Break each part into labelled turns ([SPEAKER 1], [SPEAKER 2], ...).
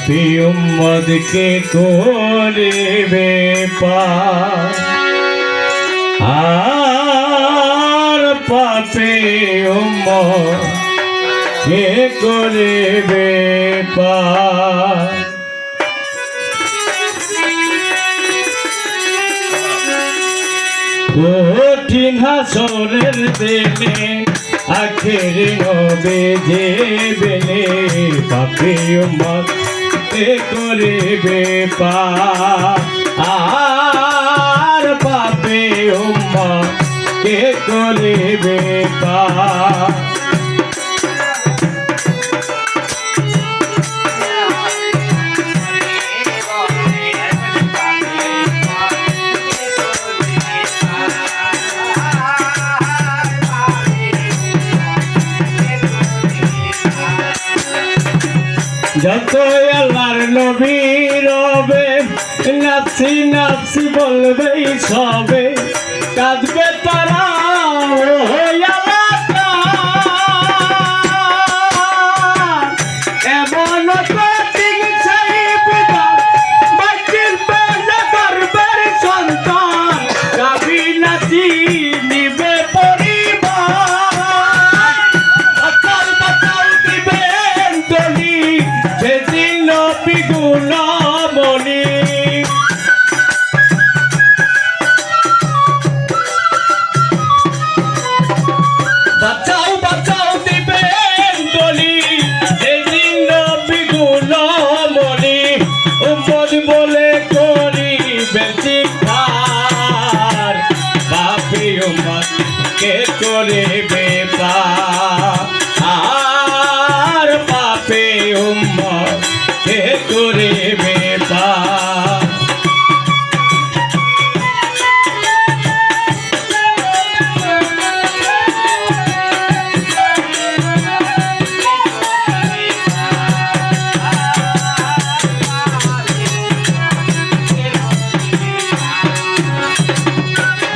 [SPEAKER 1] পাপী উম্মতকে করিবে পার আর পাপী উম্মত কে করিবে পার। কঠিন হাসরের দিনে আখেরি নবে যে বেলে পাপী উম্মত কে করিবে পার আর পাপী উম্মত কে করিবে পার। যত আল্লাহর নবী রবে নাফসি নাফসি বলবে সবে কাঁদবে তারা এমন কঠিন সন্তান গাবি নাচি নিবে বলে করিবে চিৎকার পাপী উম্মত কে করিবে পার আর পাপী উম্মত কে করিবে পার।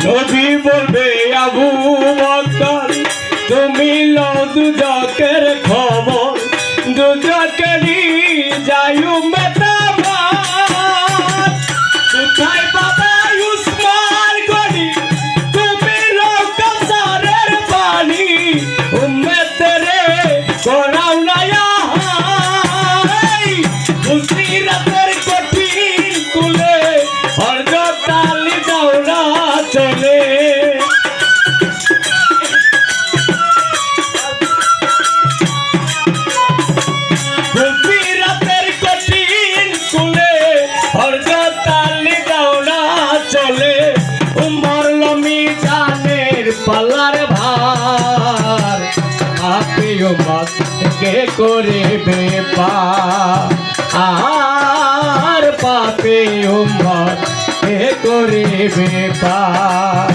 [SPEAKER 1] নবী বলবে আবু বকর তুমি লও দুজকের খবর দুজকেরই যায়ু মেতাবার কোথায় বাবা উসমান গনি তুমি লও কাসারের পানি উম্মতেরে করাও না হাই মুসিরাতের কঠিন কুলে অর্ধ তালি দাওরা চলে মুসিরাতের কঠিন কুলে অর্ধ তালি দাওরা চলে মরল মিজানের পালার ভার পাপী উম্মত কে করিবে পার আর পাপী উম্মত কে করিবে পার।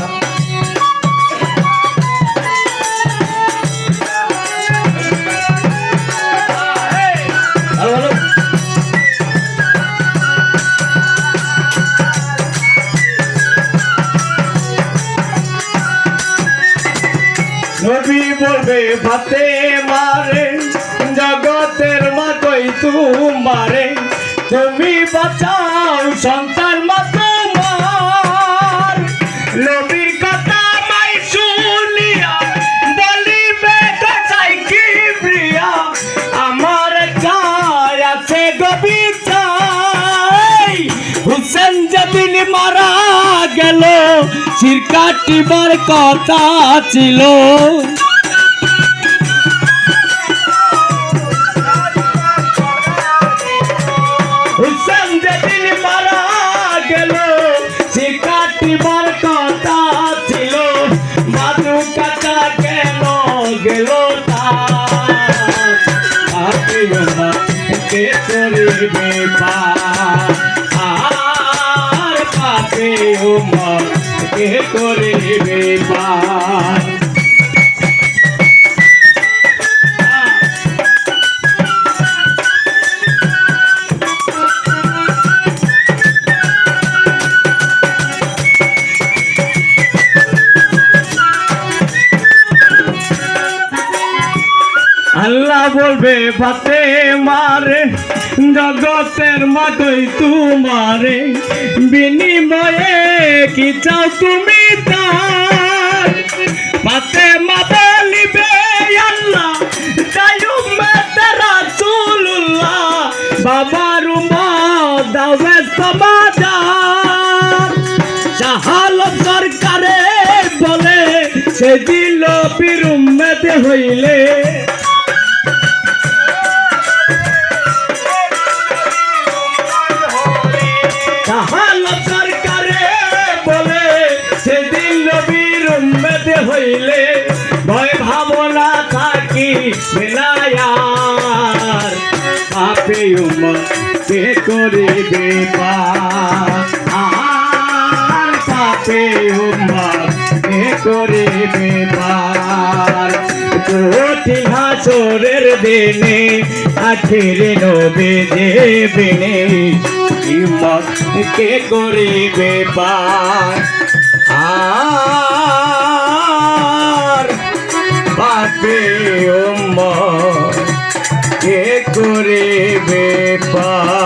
[SPEAKER 1] নবী বলবে ভাতে মারে জগতের মা কই তোমারে তুমি বাঁচাও সন্তান মা তোমার নবীর কথা মাই শুনিয়া বলিবে চাই কি প্রিয়া আমার চাই আছে গবি চাই হুসেন যেদিন মারা গেল শির কাটিবার কথা ছিল হুসেন যেদিন মারা গেল শির কাটিবার কথা ছিল মাদু কাটা কেন গেল তার পাপী উম্মত কে করিবে পার আর পাপী উম্মত কে করিবে পার। আল্লাহ বলবে ফাতে মারে জগতের মাতই তোমারে বিনিময়ে কি চাও তুমি তার ফাতে মা বলিবে আল্লাহ দায়ুমে তেরা রাসূলুল্লাহ বাবার উম্মত দাওয়ে সমাদার শাহালত সরকারে বলে সে দিল পীর উম্মত হইলে শাহালত সরকারে বলে সে দিল পীর উম্মত হইলে ভয় ভাবনা থাকি বেলায়ার পাপে উম্মত কে করিবে পার আর পাপে উম্মত কে করিবে পার কঠিন হাসরের দিনে আখিরে নবী দেবিনে উম্মত কে করিবে পার আর পাপে উম্মত কে করিবে পার।